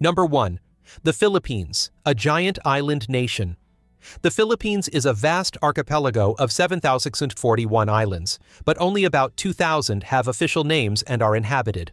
Number 1. The Philippines, a giant island nation. The Philippines is a vast archipelago of 7,041 islands, but only about 2,000 have official names and are inhabited.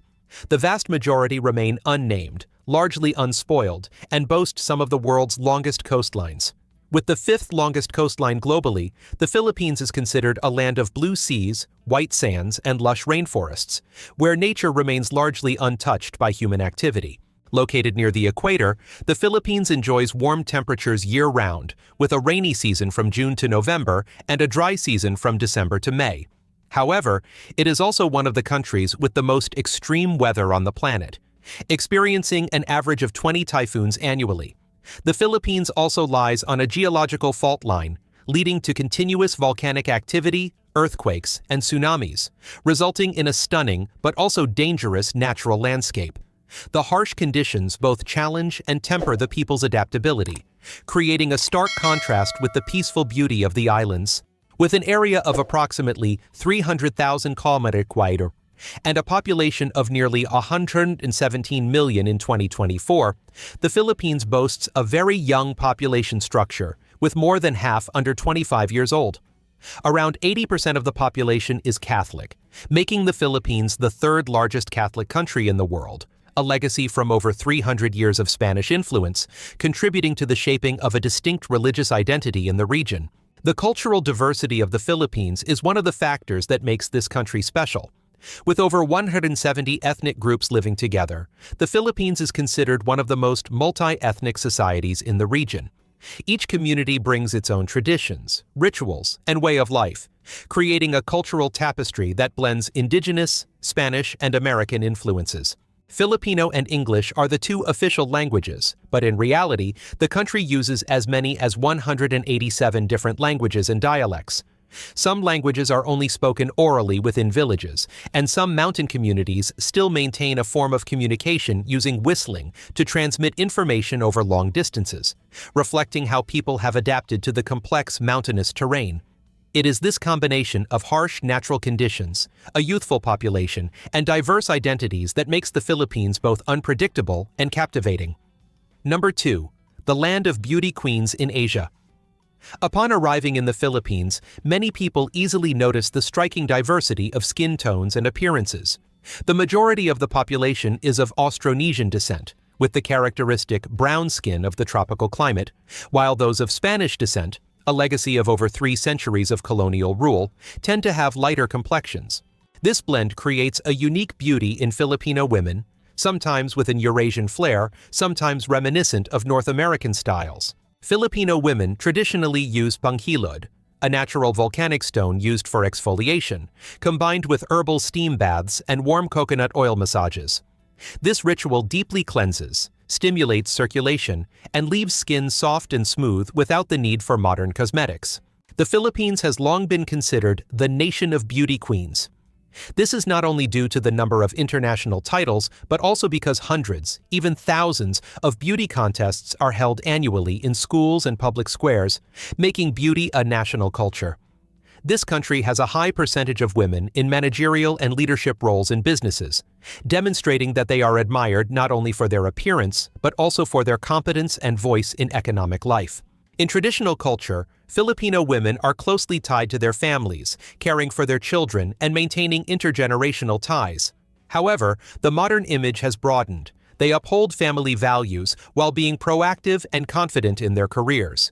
The vast majority remain unnamed, largely unspoiled, and boast some of the world's longest coastlines. With the fifth longest coastline globally, the Philippines is considered a land of blue seas, white sands, and lush rainforests, where nature remains largely untouched by human activity. Located near the equator, the Philippines enjoys warm temperatures year-round, with a rainy season from June to November and a dry season from December to May. However, it is also one of the countries with the most extreme weather on the planet, experiencing an average of 20 typhoons annually. The Philippines also lies on a geological fault line, leading to continuous volcanic activity, earthquakes, and tsunamis, resulting in a stunning but also dangerous natural landscape. The harsh conditions both challenge and temper the people's adaptability, creating a stark contrast with the peaceful beauty of the islands. With an area of approximately 300,000 km² and a population of nearly 117 million in 2024, the Philippines boasts a very young population structure, with more than half under 25 years old. Around 80% of the population is Catholic, making the Philippines the third largest Catholic country in the world, a legacy from over 300 years of Spanish influence, contributing to the shaping of a distinct religious identity in the region. The cultural diversity of the Philippines is one of the factors that makes this country special. With over 170 ethnic groups living together, the Philippines is considered one of the most multi-ethnic societies in the region. Each community brings its own traditions, rituals, and way of life, creating a cultural tapestry that blends indigenous, Spanish, and American influences. Filipino and English are the two official languages, but in reality, the country uses as many as 187 different languages and dialects. Some languages are only spoken orally within villages, and some mountain communities still maintain a form of communication using whistling to transmit information over long distances, reflecting how people have adapted to the complex mountainous terrain. It is this combination of harsh natural conditions, a youthful population, and diverse identities that makes the Philippines both unpredictable and captivating. Number 2. The land of beauty queens in Asia. Upon arriving in the Philippines, many people easily notice the striking diversity of skin tones and appearances. The majority of the population is of Austronesian descent, with the characteristic brown skin of the tropical climate, while those of Spanish descent, a legacy of over 3 centuries of colonial rule, tend to have lighter complexions. This blend creates a unique beauty in Filipino women, sometimes with an Eurasian flair, sometimes reminiscent of North American styles. Filipino women traditionally use panghilod, a natural volcanic stone used for exfoliation, combined with herbal steam baths and warm coconut oil massages. This ritual deeply cleanses, stimulates circulation, and leaves skin soft and smooth without the need for modern cosmetics. The Philippines has long been considered the nation of beauty queens. This is not only due to the number of international titles, but also because hundreds, even thousands, of beauty contests are held annually in schools and public squares, making beauty a national culture. This country has a high percentage of women in managerial and leadership roles in businesses, demonstrating that they are admired not only for their appearance, but also for their competence and voice in economic life. In traditional culture, Filipino women are closely tied to their families, caring for their children and maintaining intergenerational ties. However, the modern image has broadened. They uphold family values while being proactive and confident in their careers.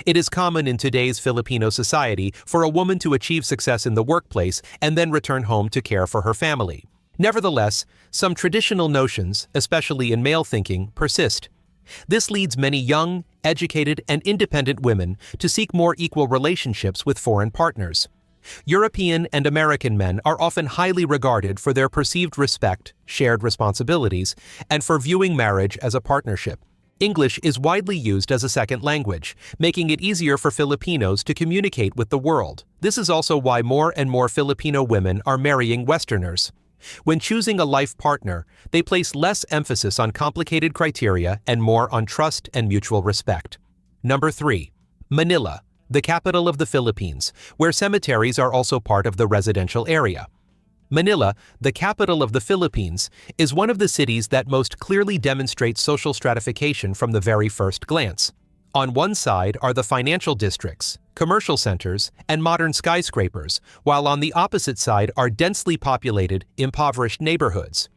It is common in today's Filipino society for a woman to achieve success in the workplace and then return home to care for her family. Nevertheless, some traditional notions, especially in male thinking, persist. This leads many young, educated, and independent women to seek more equal relationships with foreign partners. European and American men are often highly regarded for their perceived respect, shared responsibilities, and for viewing marriage as a partnership. English is widely used as a second language, making it easier for Filipinos to communicate with the world. This is also why more and more Filipino women are marrying Westerners. When choosing a life partner, they place less emphasis on complicated criteria and more on trust and mutual respect. Number 3. Manila, the capital of the Philippines, where cemeteries are also part of the residential area. Manila, the capital of the Philippines, is one of the cities that most clearly demonstrates social stratification from the very first glance. On one side are the financial districts, commercial centers, and modern skyscrapers, while on the opposite side are densely populated, impoverished neighborhoods.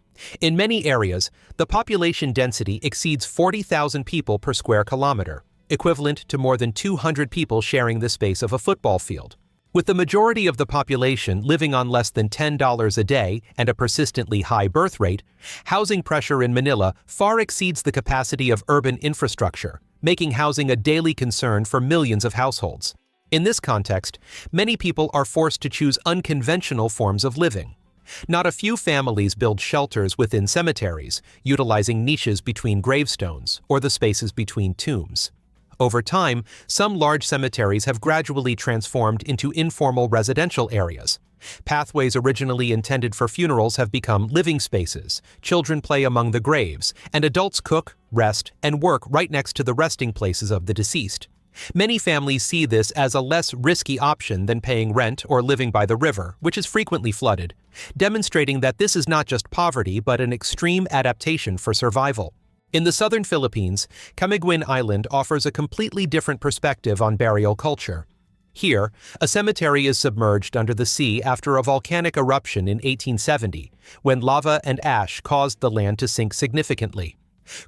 In many areas, the population density exceeds 40,000 people per square kilometer, equivalent to more than 200 people sharing the space of a football field. With the majority of the population living on less than $10 a day and a persistently high birth rate, housing pressure in Manila far exceeds the capacity of urban infrastructure, making housing a daily concern for millions of households. In this context, many people are forced to choose unconventional forms of living. Not a few families build shelters within cemeteries, utilizing niches between gravestones or the spaces between tombs. Over time, some large cemeteries have gradually transformed into informal residential areas. Pathways originally intended for funerals have become living spaces, children play among the graves, and adults cook, rest, and work right next to the resting places of the deceased. Many families see this as a less risky option than paying rent or living by the river, which is frequently flooded, demonstrating that this is not just poverty but an extreme adaptation for survival. In the southern Philippines, Camiguin Island offers a completely different perspective on burial culture. Here, a cemetery is submerged under the sea after a volcanic eruption in 1870, when lava and ash caused the land to sink significantly.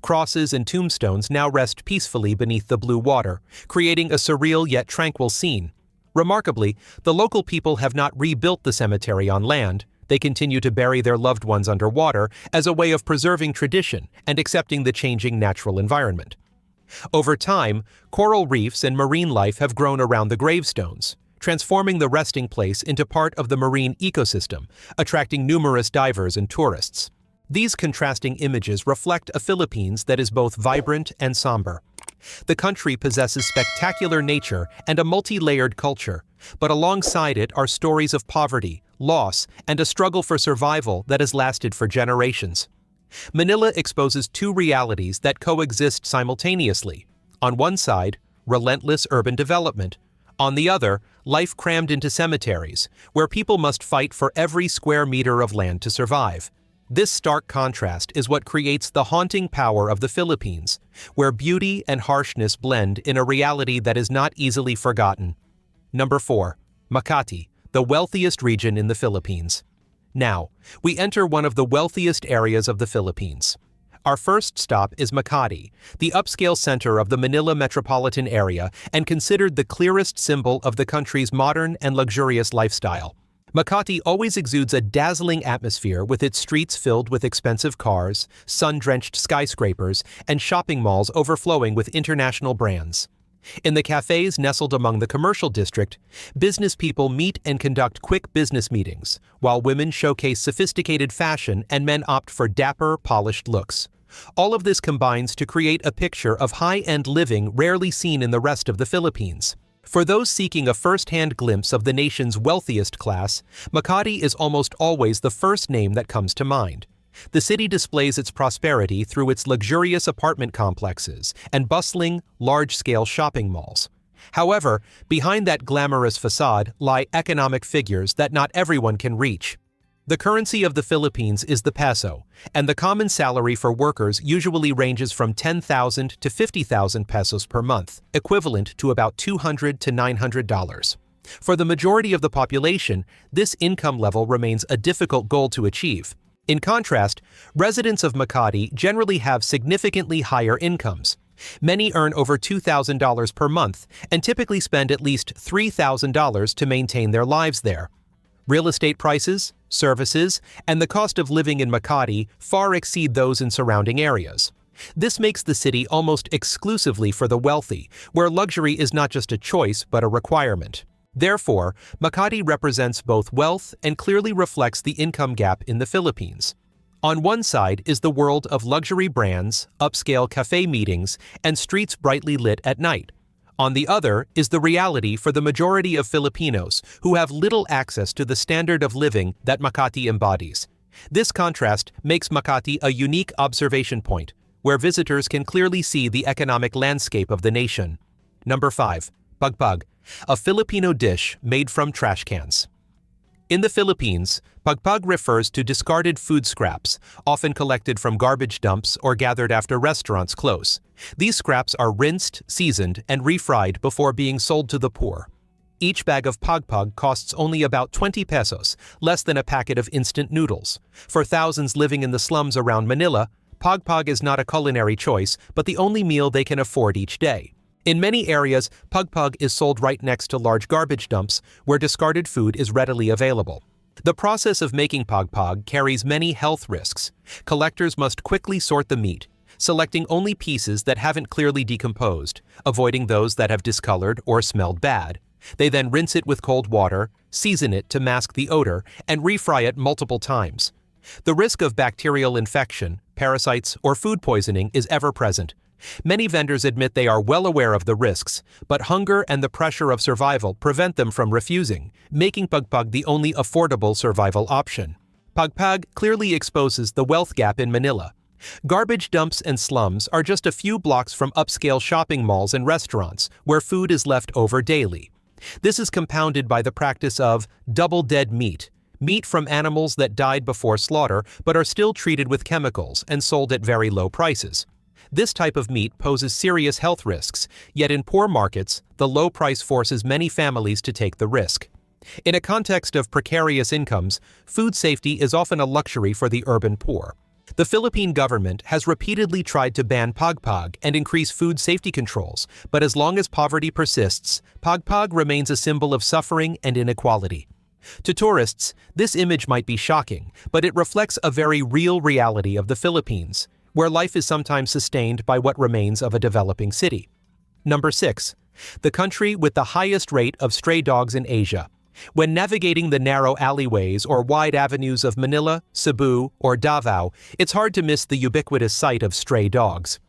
Crosses and tombstones now rest peacefully beneath the blue water, creating a surreal yet tranquil scene. Remarkably, the local people have not rebuilt the cemetery on land. They continue to bury their loved ones underwater as a way of preserving tradition and accepting the changing natural environment. Over time, coral reefs and marine life have grown around the gravestones, transforming the resting place into part of the marine ecosystem, attracting numerous divers and tourists. These contrasting images reflect a Philippines that is both vibrant and somber. The country possesses spectacular nature and a multi-layered culture, but alongside it are stories of poverty, loss, and a struggle for survival that has lasted for generations. Manila exposes two realities that coexist simultaneously. On one side, relentless urban development. On the other, life crammed into cemeteries, where people must fight for every square meter of land to survive. This stark contrast is what creates the haunting power of the Philippines, where beauty and harshness blend in a reality that is not easily forgotten. Number 4. Makati, the wealthiest region in the Philippines. Now, we enter one of the wealthiest areas of the Philippines. Our first stop is Makati, the upscale center of the Manila metropolitan area and considered the clearest symbol of the country's modern and luxurious lifestyle. Makati always exudes a dazzling atmosphere with its streets filled with expensive cars, sun-drenched skyscrapers, and shopping malls overflowing with international brands. In the cafes nestled among the commercial district, business people meet and conduct quick business meetings, while women showcase sophisticated fashion and men opt for dapper, polished looks. All of this combines to create a picture of high-end living rarely seen in the rest of the Philippines. For those seeking a first-hand glimpse of the nation's wealthiest class, Makati is almost always the first name that comes to mind. The city displays its prosperity through its luxurious apartment complexes and bustling, large-scale shopping malls. However, behind that glamorous facade lie economic figures that not everyone can reach. The currency of the Philippines is the peso, and the common salary for workers usually ranges from 10,000 to 50,000 pesos per month, equivalent to about $200 to $900. For the majority of the population, this income level remains a difficult goal to achieve. In contrast, residents of Makati generally have significantly higher incomes. Many earn over $2,000 per month and typically spend at least $3,000 to maintain their lives there. Real estate prices, services, and the cost of living in Makati far exceed those in surrounding areas. This makes the city almost exclusively for the wealthy, where luxury is not just a choice but a requirement. Therefore, Makati represents both wealth and clearly reflects the income gap in the Philippines. On one side is the world of luxury brands, upscale cafe meetings, and streets brightly lit at night. On the other is the reality for the majority of Filipinos who have little access to the standard of living that Makati embodies. This contrast makes Makati a unique observation point, where visitors can clearly see the economic landscape of the nation. Number 5. Pagpag, a Filipino dish made from trash cans. In the Philippines, pagpag refers to discarded food scraps, often collected from garbage dumps or gathered after restaurants close. These scraps are rinsed, seasoned, and refried before being sold to the poor. Each bag of pagpag costs only about 20 pesos, less than a packet of instant noodles. For thousands living in the slums around Manila, pagpag is not a culinary choice, but the only meal they can afford each day. In many areas, pagpag is sold right next to large garbage dumps, where discarded food is readily available. The process of making pagpag carries many health risks. Collectors must quickly sort the meat, selecting only pieces that haven't clearly decomposed, avoiding those that have discolored or smelled bad. They then rinse it with cold water, season it to mask the odor, and refry it multiple times. The risk of bacterial infection, parasites, or food poisoning is ever present. Many vendors admit they are well aware of the risks, but hunger and the pressure of survival prevent them from refusing, making pagpag the only affordable survival option. Pagpag clearly exposes the wealth gap in Manila. Garbage dumps and slums are just a few blocks from upscale shopping malls and restaurants, where food is left over daily. This is compounded by the practice of double-dead meat from animals that died before slaughter but are still treated with chemicals and sold at very low prices. This type of meat poses serious health risks, yet in poor markets, the low price forces many families to take the risk. In a context of precarious incomes, food safety is often a luxury for the urban poor. The Philippine government has repeatedly tried to ban pagpag and increase food safety controls, but as long as poverty persists, pagpag remains a symbol of suffering and inequality. To tourists, this image might be shocking, but it reflects a very real reality of the Philippines, where life is sometimes sustained by what remains of a developing city. Number 6. The country with the highest rate of stray dogs in Asia. When navigating the narrow alleyways or wide avenues of Manila, Cebu, or Davao, it's hard to miss the ubiquitous sight of stray dogs.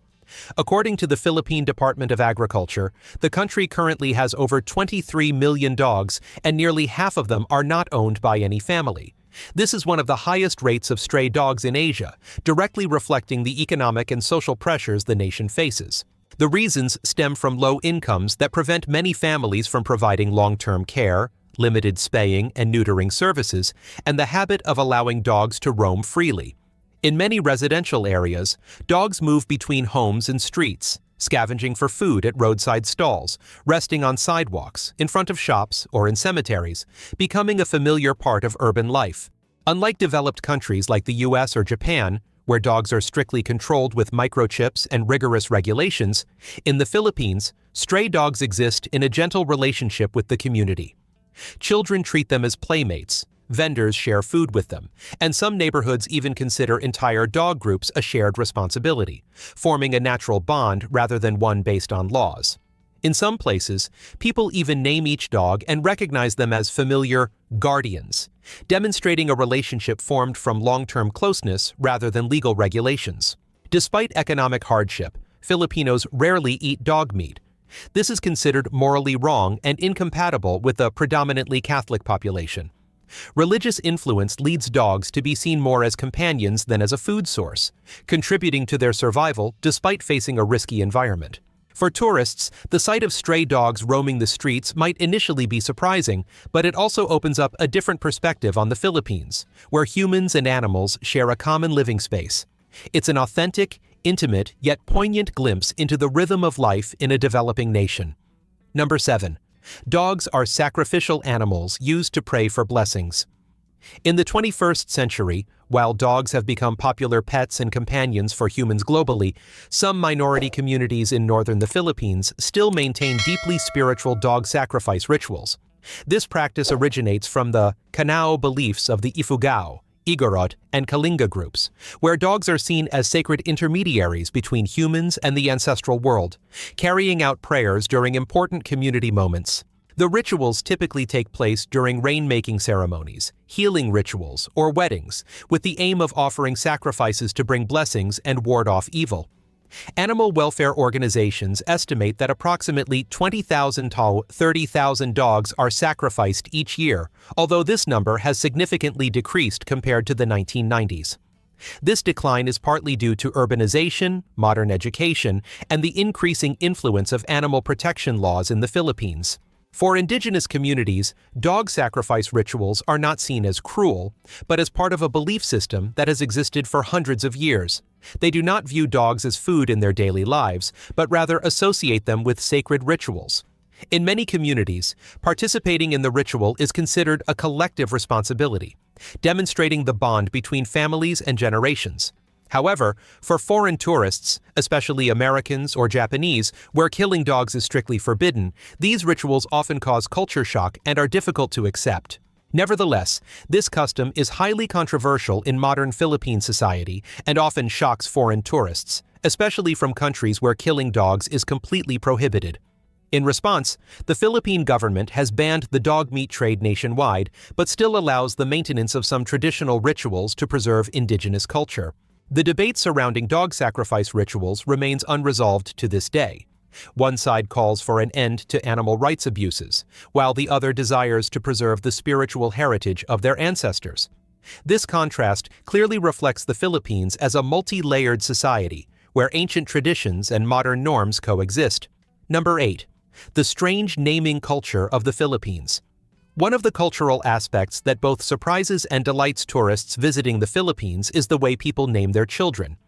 According to the Philippine Department of Agriculture, the country currently has over 23 million dogs, and nearly half of them are not owned by any family. This is one of the highest rates of stray dogs in Asia, directly reflecting the economic and social pressures the nation faces. The reasons stem from low incomes that prevent many families from providing long-term care, limited spaying and neutering services, and the habit of allowing dogs to roam freely. In many residential areas, dogs move between homes and streets, scavenging for food at roadside stalls, resting on sidewalks, in front of shops, or in cemeteries, becoming a familiar part of urban life. Unlike developed countries like the US or Japan, where dogs are strictly controlled with microchips and rigorous regulations, in the Philippines, stray dogs exist in a gentle relationship with the community. Children treat them as playmates, vendors share food with them, and some neighborhoods even consider entire dog groups a shared responsibility, forming a natural bond rather than one based on laws. In some places, people even name each dog and recognize them as familiar guardians, demonstrating a relationship formed from long-term closeness rather than legal regulations. Despite economic hardship, Filipinos rarely eat dog meat. This is considered morally wrong and incompatible with a predominantly Catholic population. Religious influence leads dogs to be seen more as companions than as a food source, contributing to their survival despite facing a risky environment. For tourists, the sight of stray dogs roaming the streets might initially be surprising, but it also opens up a different perspective on the Philippines, where humans and animals share a common living space. It's an authentic, intimate, yet poignant glimpse into the rhythm of life in a developing nation. Number 7. Dogs are sacrificial animals used to pray for blessings. In the 21st century, while dogs have become popular pets and companions for humans globally, some minority communities in northern the Philippines still maintain deeply spiritual dog sacrifice rituals. This practice originates from the Kanao beliefs of the Ifugao, Igorot, and Kalinga groups, where dogs are seen as sacred intermediaries between humans and the ancestral world, carrying out prayers during important community moments. The rituals typically take place during rain-making ceremonies, healing rituals, or weddings, with the aim of offering sacrifices to bring blessings and ward off evil. Animal welfare organizations estimate that approximately 20,000 to 30,000 dogs are sacrificed each year, although this number has significantly decreased compared to the 1990s. This decline is partly due to urbanization, modern education, and the increasing influence of animal protection laws in the Philippines. For indigenous communities, dog sacrifice rituals are not seen as cruel, but as part of a belief system that has existed for hundreds of years. They do not view dogs as food in their daily lives, but rather associate them with sacred rituals. In many communities, participating in the ritual is considered a collective responsibility, demonstrating the bond between families and generations. However, for foreign tourists, especially Americans or Japanese, where killing dogs is strictly forbidden, these rituals often cause culture shock and are difficult to accept. Nevertheless, this custom is highly controversial in modern Philippine society and often shocks foreign tourists, especially from countries where killing dogs is completely prohibited. In response, the Philippine government has banned the dog meat trade nationwide, but still allows the maintenance of some traditional rituals to preserve indigenous culture. The debate surrounding dog sacrifice rituals remains unresolved to this day. One side calls for an end to animal rights abuses, while the other desires to preserve the spiritual heritage of their ancestors. This contrast clearly reflects the Philippines as a multi-layered society, where ancient traditions and modern norms coexist. Number 8. The strange naming culture of the Philippines. One of the cultural aspects that both surprises and delights tourists visiting the Philippines is the way people name their children.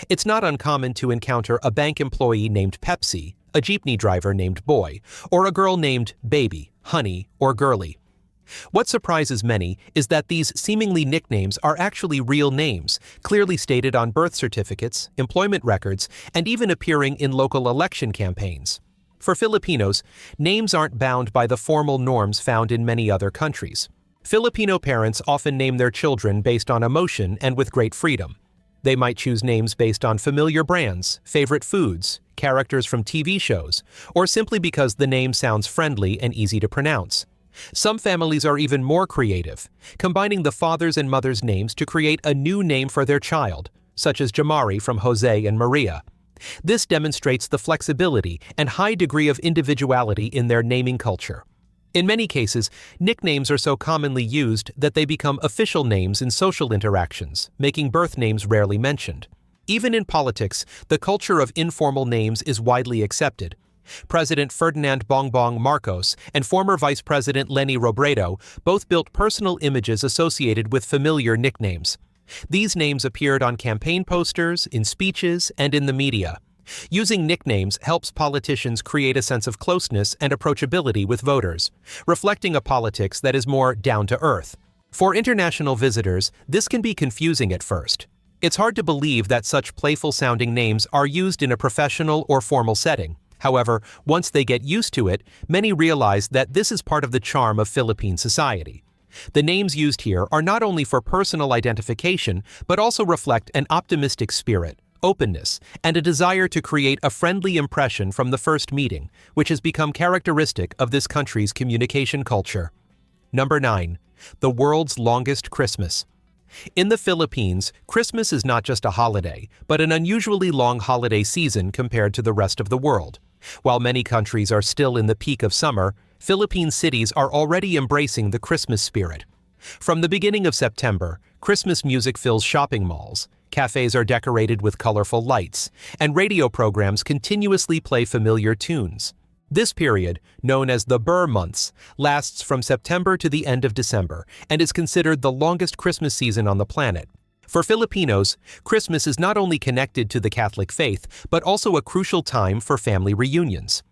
It's not uncommon to encounter a bank employee named Pepsi, a jeepney driver named Boy, or a girl named Baby, Honey, or Girly. What surprises many is that these seemingly nicknames are actually real names, clearly stated on birth certificates, employment records, and even appearing in local election campaigns. For Filipinos, names aren't bound by the formal norms found in many other countries. Filipino parents often name their children based on emotion and with great freedom. They might choose names based on familiar brands, favorite foods, characters from TV shows, or simply because the name sounds friendly and easy to pronounce. Some families are even more creative, combining the father's and mother's names to create a new name for their child, such as Jamari from Jose and Maria. This demonstrates the flexibility and high degree of individuality in their naming culture. In many cases, nicknames are so commonly used that they become official names in social interactions, making birth names rarely mentioned. Even in politics, the culture of informal names is widely accepted. President Ferdinand Bongbong Marcos and former Vice President Leni Robredo both built personal images associated with familiar nicknames. These names appeared on campaign posters, in speeches, and in the media. Using nicknames helps politicians create a sense of closeness and approachability with voters, reflecting a politics that is more down to earth. For international visitors, this can be confusing at first. It's hard to believe that such playful-sounding names are used in a professional or formal setting. However, once they get used to it, many realize that this is part of the charm of Philippine society. The names used here are not only for personal identification, but also reflect an optimistic spirit, openness, and a desire to create a friendly impression from the first meeting, which has become characteristic of this country's communication culture. Number 9. The world's longest Christmas. In the Philippines, Christmas is not just a holiday, but an unusually long holiday season compared to the rest of the world. While many countries are still in the peak of summer, Philippine cities are already embracing the Christmas spirit. From the beginning of September, Christmas music fills shopping malls, cafes are decorated with colorful lights, and radio programs continuously play familiar tunes. This period, known as the Burr months, lasts from September to the end of December and is considered the longest Christmas season on the planet. For Filipinos, Christmas is not only connected to the Catholic faith, but also a crucial time for family reunions.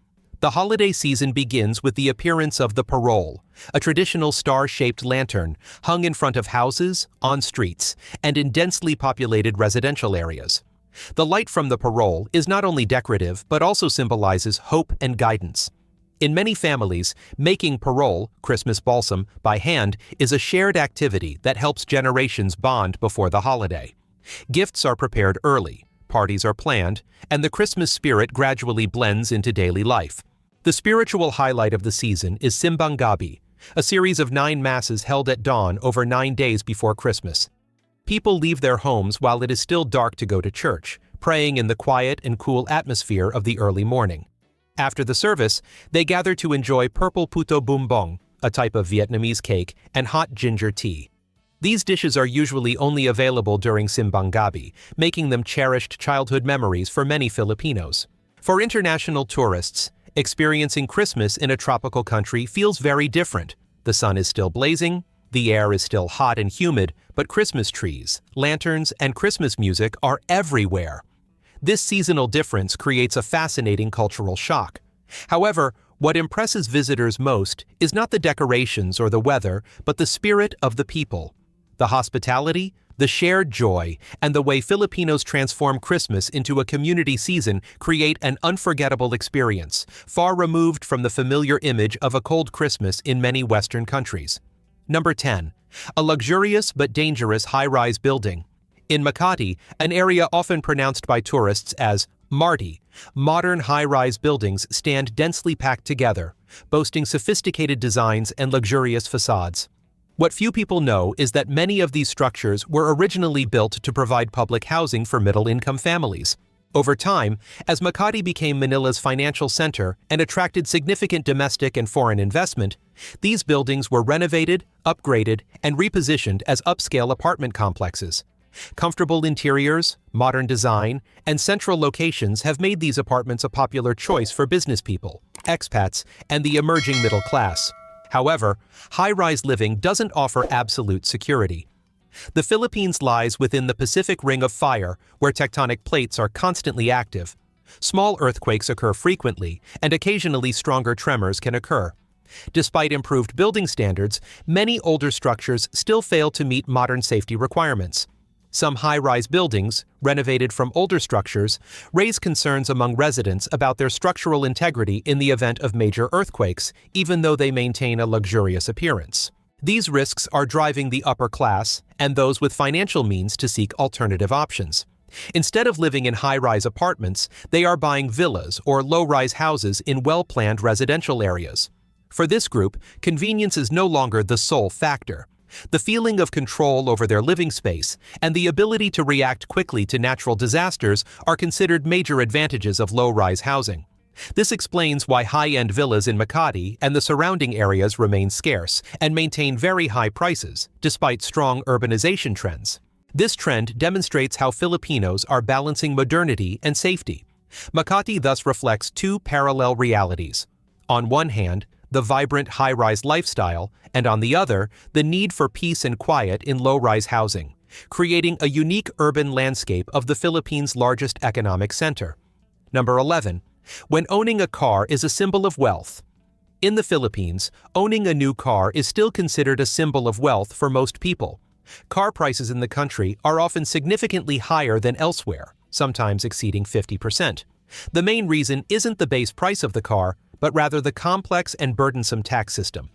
The holiday season begins with the appearance of the parol, a traditional star-shaped lantern hung in front of houses, on streets, and in densely populated residential areas. The light from the parol is not only decorative but also symbolizes hope and guidance. In many families, making parol, Christmas balsam, by hand is a shared activity that helps generations bond before the holiday. Gifts are prepared early, parties are planned, and the Christmas spirit gradually blends into daily life. The spiritual highlight of the season is Simbang Gabi, a series of 9 masses held at dawn over 9 days before Christmas. People leave their homes while it is still dark to go to church, praying in the quiet and cool atmosphere of the early morning. After the service, they gather to enjoy purple puto bumbong, a type of Vietnamese cake, and hot ginger tea. These dishes are usually only available during Simbang Gabi, making them cherished childhood memories for many Filipinos. For international tourists, Experiencing Christmas in a tropical country feels very different. The sun is still blazing, the air is still hot and humid, but Christmas trees, lanterns, and Christmas music are everywhere. This seasonal difference creates a fascinating cultural shock. However, what impresses visitors most is not the decorations or the weather, but the spirit of the people. The hospitality, the shared joy, and the way Filipinos transform Christmas into a community season create an unforgettable experience, far removed from the familiar image of a cold Christmas in many Western countries. Number 10. A luxurious but dangerous high-rise building. In Makati, an area often pronounced by tourists as Marti, modern high-rise buildings stand densely packed together, boasting sophisticated designs and luxurious facades. What few people know is that many of these structures were originally built to provide public housing for middle-income families. Over time, as Makati became Manila's financial center and attracted significant domestic and foreign investment, these buildings were renovated, upgraded, and repositioned as upscale apartment complexes. Comfortable interiors, modern design, and central locations have made these apartments a popular choice for business people, expats, and the emerging middle class. However, high-rise living doesn't offer absolute security. The Philippines lies within the Pacific Ring of Fire, where tectonic plates are constantly active. Small earthquakes occur frequently, and occasionally stronger tremors can occur. Despite improved building standards, many older structures still fail to meet modern safety requirements. Some high-rise buildings, renovated from older structures, raise concerns among residents about their structural integrity in the event of major earthquakes, even though they maintain a luxurious appearance. These risks are driving the upper class and those with financial means to seek alternative options. Instead of living in high-rise apartments, they are buying villas or low-rise houses in well-planned residential areas. For this group, convenience is no longer the sole factor. The feeling of control over their living space and the ability to react quickly to natural disasters are considered major advantages of low-rise housing. This explains why high-end villas in Makati and the surrounding areas remain scarce and maintain very high prices, despite strong urbanization trends. This trend demonstrates how Filipinos are balancing modernity and safety. Makati thus reflects two parallel realities. On one hand, the vibrant high-rise lifestyle, and on the other, the need for peace and quiet in low-rise housing, creating a unique urban landscape of the Philippines' largest economic center. Number 11. When owning a car is a symbol of wealth. In the Philippines, owning a new car is still considered a symbol of wealth for most people. Car prices in the country are often significantly higher than elsewhere, sometimes exceeding 50%. The main reason isn't the base price of the car, but rather the complex and burdensome tax system.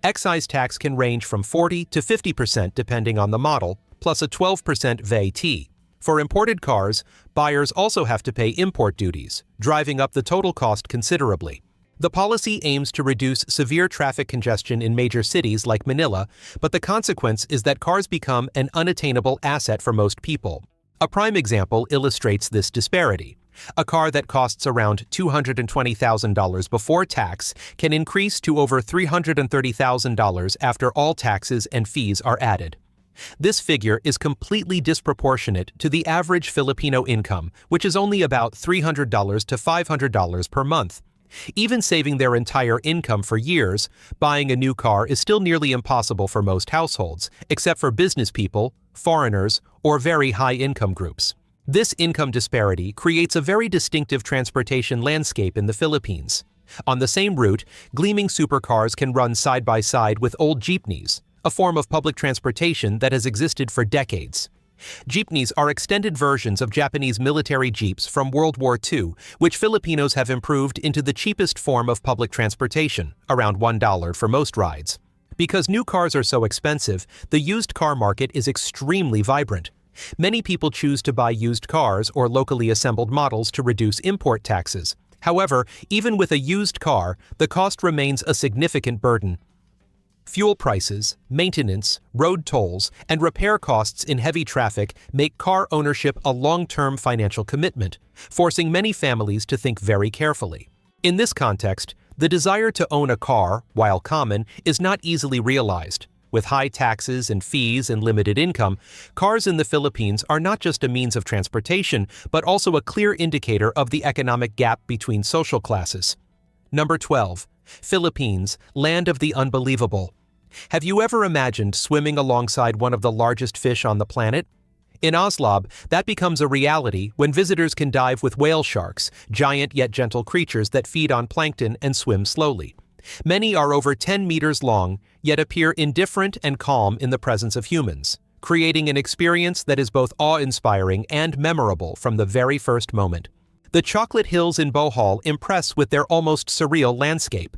Excise tax can range from 40 to 50% depending on the model, plus a 12% VAT. For imported cars, buyers also have to pay import duties, driving up the total cost considerably. The policy aims to reduce severe traffic congestion in major cities like Manila, but the consequence is that cars become an unattainable asset for most people. A prime example illustrates this disparity. A car that costs around $220,000 before tax can increase to over $330,000 after all taxes and fees are added. This figure is completely disproportionate to the average Filipino income, which is only about $300 to $500 per month. Even saving their entire income for years, buying a new car is still nearly impossible for most households, except for business people, foreigners, or very high-income groups. This income disparity creates a very distinctive transportation landscape in the Philippines. On the same route, gleaming supercars can run side by side with old jeepneys, a form of public transportation that has existed for decades. Jeepneys are extended versions of Japanese military jeeps from World War II, which Filipinos have improved into the cheapest form of public transportation, around $1 for most rides. Because new cars are so expensive, the used car market is extremely vibrant. Many people choose to buy used cars or locally assembled models to reduce import taxes. However, even with a used car, the cost remains a significant burden. Fuel prices, maintenance, road tolls, and repair costs in heavy traffic make car ownership a long-term financial commitment, forcing many families to think very carefully. In this context, the desire to own a car, while common, is not easily realized. With high taxes and fees and limited income, cars in the Philippines are not just a means of transportation, but also a clear indicator of the economic gap between social classes. Number 12. Philippines, land of the unbelievable. Have you ever imagined swimming alongside one of the largest fish on the planet? In Oslab, that becomes a reality when visitors can dive with whale sharks, giant yet gentle creatures that feed on plankton and swim slowly. Many are over 10 meters long, yet appear indifferent and calm in the presence of humans, creating an experience that is both awe-inspiring and memorable from the very first moment. The chocolate hills in Bohol impress with their almost surreal landscape.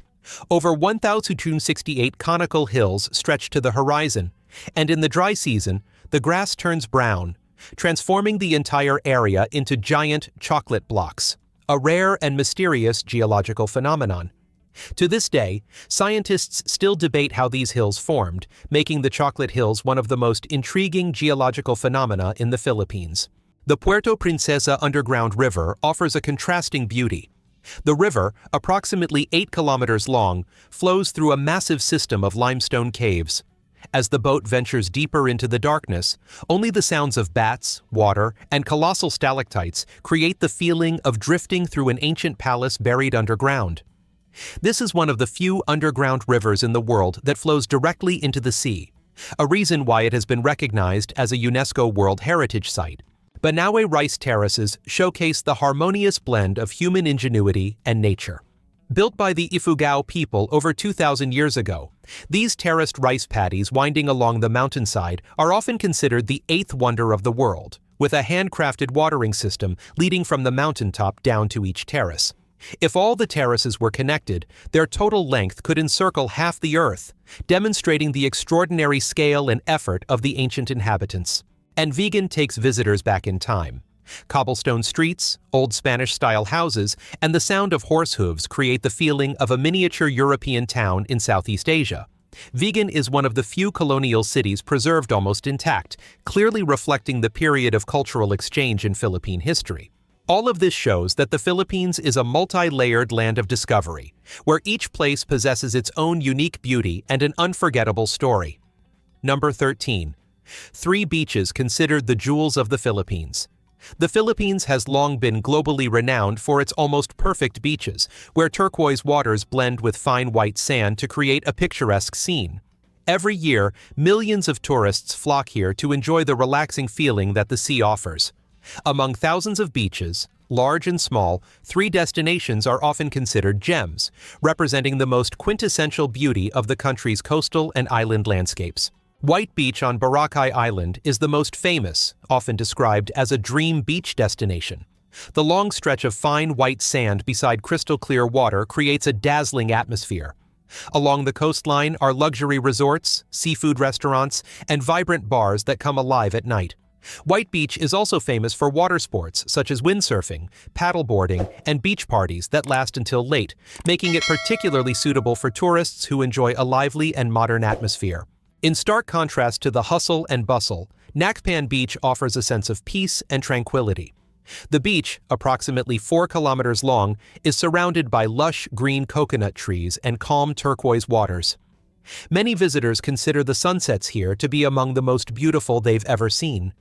Over 1,268 conical hills stretch to the horizon, and in the dry season, the grass turns brown, transforming the entire area into giant chocolate blocks, a rare and mysterious geological phenomenon. To this day, scientists still debate how these hills formed, making the Chocolate Hills one of the most intriguing geological phenomena in the Philippines. The Puerto Princesa underground river offers a contrasting beauty. The river, approximately 8 kilometers long, flows through a massive system of limestone caves. As the boat ventures deeper into the darkness, only the sounds of bats, water, and colossal stalactites create the feeling of drifting through an ancient palace buried underground. This is one of the few underground rivers in the world that flows directly into the sea, a reason why it has been recognized as a UNESCO World Heritage Site. Banawe rice terraces showcase the harmonious blend of human ingenuity and nature. Built by the Ifugao people over 2,000 years ago, these terraced rice paddies winding along the mountainside are often considered the eighth wonder of the world, with a handcrafted watering system leading from the mountaintop down to each terrace. If all the terraces were connected, their total length could encircle half the earth, demonstrating the extraordinary scale and effort of the ancient inhabitants. And vegan takes visitors back in time. Cobblestone streets, old Spanish-style houses, and the sound of horse hooves create the feeling of a miniature European town in Southeast Asia. Vegan is one of the few colonial cities preserved almost intact, clearly reflecting the period of cultural exchange in Philippine history. All of this shows that the Philippines is a multi-layered land of discovery, where each place possesses its own unique beauty and an unforgettable story. Number 13. 3 beaches considered the jewels of the Philippines. The Philippines has long been globally renowned for its almost perfect beaches, where turquoise waters blend with fine white sand to create a picturesque scene. Every year, millions of tourists flock here to enjoy the relaxing feeling that the sea offers. Among thousands of beaches, large and small, 3 destinations are often considered gems, representing the most quintessential beauty of the country's coastal and island landscapes. White Beach on Boracay Island is the most famous, often described as a dream beach destination. The long stretch of fine white sand beside crystal-clear water creates a dazzling atmosphere. Along the coastline are luxury resorts, seafood restaurants, and vibrant bars that come alive at night. White Beach is also famous for water sports such as windsurfing, paddleboarding, and beach parties that last until late, making it particularly suitable for tourists who enjoy a lively and modern atmosphere. In stark contrast to the hustle and bustle, Nakpan Beach offers a sense of peace and tranquility. The beach, approximately 4 kilometers long, is surrounded by lush green coconut trees and calm turquoise waters. Many visitors consider the sunsets here to be among the most beautiful they've ever seen.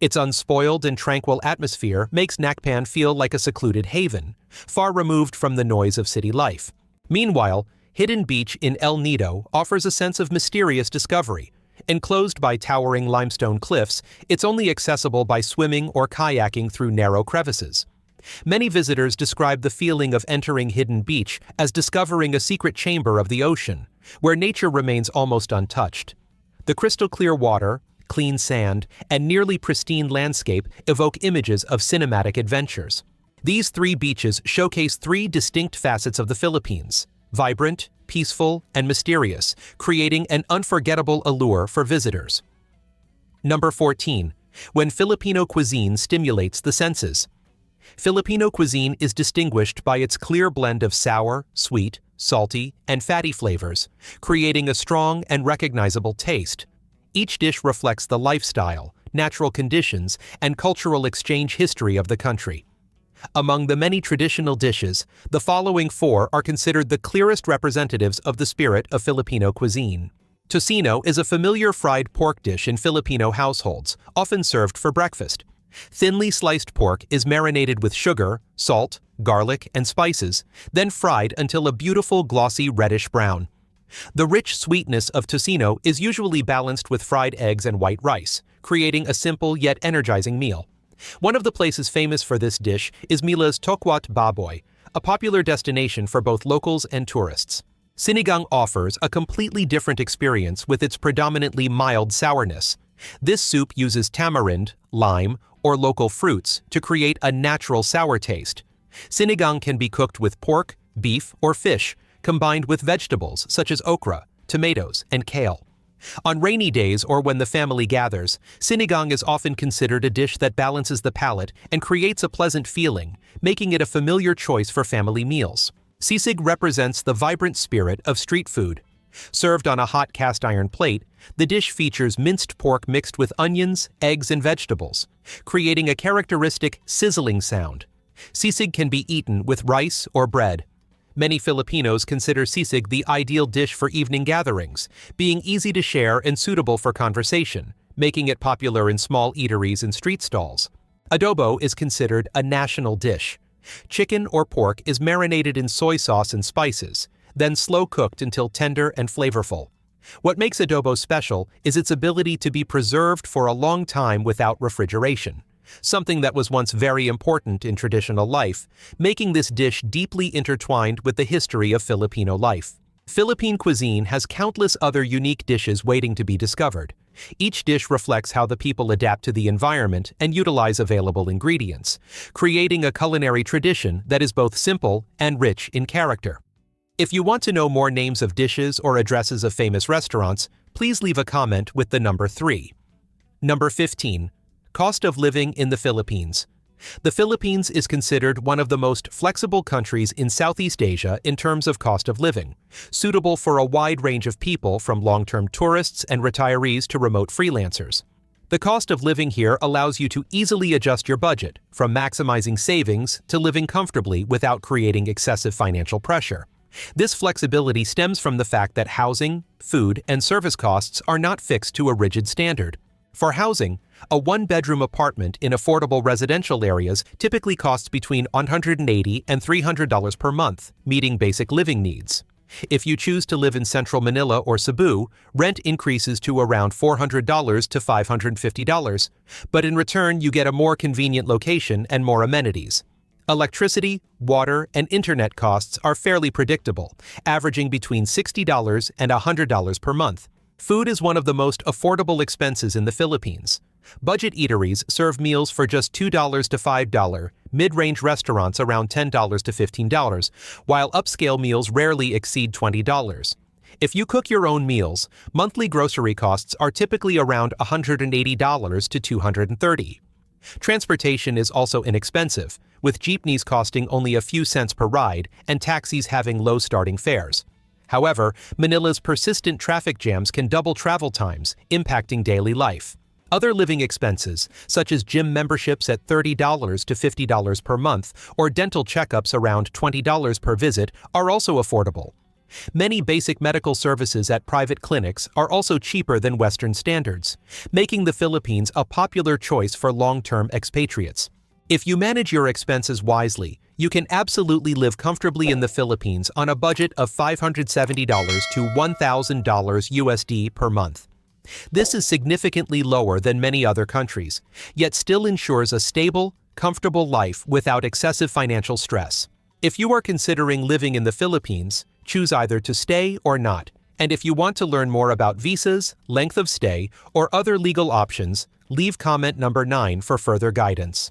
Its unspoiled and tranquil atmosphere makes Nakpan feel like a secluded haven, far removed from the noise of city life. Meanwhile, Hidden Beach in El Nido offers a sense of mysterious discovery. Enclosed by towering limestone cliffs, it's only accessible by swimming or kayaking through narrow crevices. Many visitors describe the feeling of entering Hidden Beach as discovering a secret chamber of the ocean, where nature remains almost untouched. The crystal-clear water, clean sand, and nearly pristine landscape evoke images of cinematic adventures. These 3 beaches showcase 3 distinct facets of the Philippines: vibrant, peaceful, and mysterious, creating an unforgettable allure for visitors. Number 14. When Filipino cuisine stimulates the senses. Filipino cuisine is distinguished by its clear blend of sour, sweet, salty, and fatty flavors, creating a strong and recognizable taste. Each dish reflects the lifestyle, natural conditions, and cultural exchange history of the country. Among the many traditional dishes, the following 4 are considered the clearest representatives of the spirit of Filipino cuisine. Tocino is a familiar fried pork dish in Filipino households, often served for breakfast. Thinly sliced pork is marinated with sugar, salt, garlic, and spices, then fried until a beautiful glossy reddish brown. The rich sweetness of tocino is usually balanced with fried eggs and white rice, creating a simple yet energizing meal. One of the places famous for this dish is Mila's Tokwat Baboy, a popular destination for both locals and tourists. Sinigang offers a completely different experience with its predominantly mild sourness. This soup uses tamarind, lime, or local fruits to create a natural sour taste. Sinigang can be cooked with pork, beef, or fish, combined with vegetables such as okra, tomatoes, and kale. On rainy days or when the family gathers, sinigang is often considered a dish that balances the palate and creates a pleasant feeling, making it a familiar choice for family meals. Sisig represents the vibrant spirit of street food. Served on a hot cast iron plate, the dish features minced pork mixed with onions, eggs, and vegetables, creating a characteristic sizzling sound. Sisig can be eaten with rice or bread. Many Filipinos consider sisig the ideal dish for evening gatherings, being easy to share and suitable for conversation, making it popular in small eateries and street stalls. Adobo is considered a national dish. Chicken or pork is marinated in soy sauce and spices, then slow cooked until tender and flavorful. What makes adobo special is its ability to be preserved for a long time without refrigeration, something that was once very important in traditional life, making this dish deeply intertwined with the history of Filipino life. Philippine cuisine has countless other unique dishes waiting to be discovered. Each dish reflects how the people adapt to the environment and utilize available ingredients, creating a culinary tradition that is both simple and rich in character. If you want to know more names of dishes or addresses of famous restaurants, please leave a comment with the number 3. Number 15. Cost of living in the Philippines. The Philippines is considered one of the most flexible countries in Southeast Asia in terms of cost of living, suitable for a wide range of people from long-term tourists and retirees to remote freelancers. The cost of living here allows you to easily adjust your budget, from maximizing savings to living comfortably without creating excessive financial pressure. This flexibility stems from the fact that housing, food, and service costs are not fixed to a rigid standard. For housing, a one-bedroom apartment in affordable residential areas typically costs between $180 and $300 per month, meeting basic living needs. If you choose to live in central Manila or Cebu, rent increases to around $400 to $550, but in return you get a more convenient location and more amenities. Electricity, water, and internet costs are fairly predictable, averaging between $60 and $100 per month. Food is one of the most affordable expenses in the Philippines. Budget eateries serve meals for just $2 to $5, mid-range restaurants around $10 to $15, while upscale meals rarely exceed $20. If you cook your own meals, monthly grocery costs are typically around $180 to $230. Transportation is also inexpensive, with jeepneys costing only a few cents per ride and taxis having low starting fares. However, Manila's persistent traffic jams can double travel times, impacting daily life. Other living expenses, such as gym memberships at $30 to $50 per month or dental checkups around $20 per visit, are also affordable. Many basic medical services at private clinics are also cheaper than Western standards, making the Philippines a popular choice for long-term expatriates. If you manage your expenses wisely, you can absolutely live comfortably in the Philippines on a budget of $570 to $1,000 USD per month. This is significantly lower than many other countries, yet still ensures a stable, comfortable life without excessive financial stress. If you are considering living in the Philippines, choose either to stay or not. And if you want to learn more about visas, length of stay, or other legal options, leave comment number 9 for further guidance.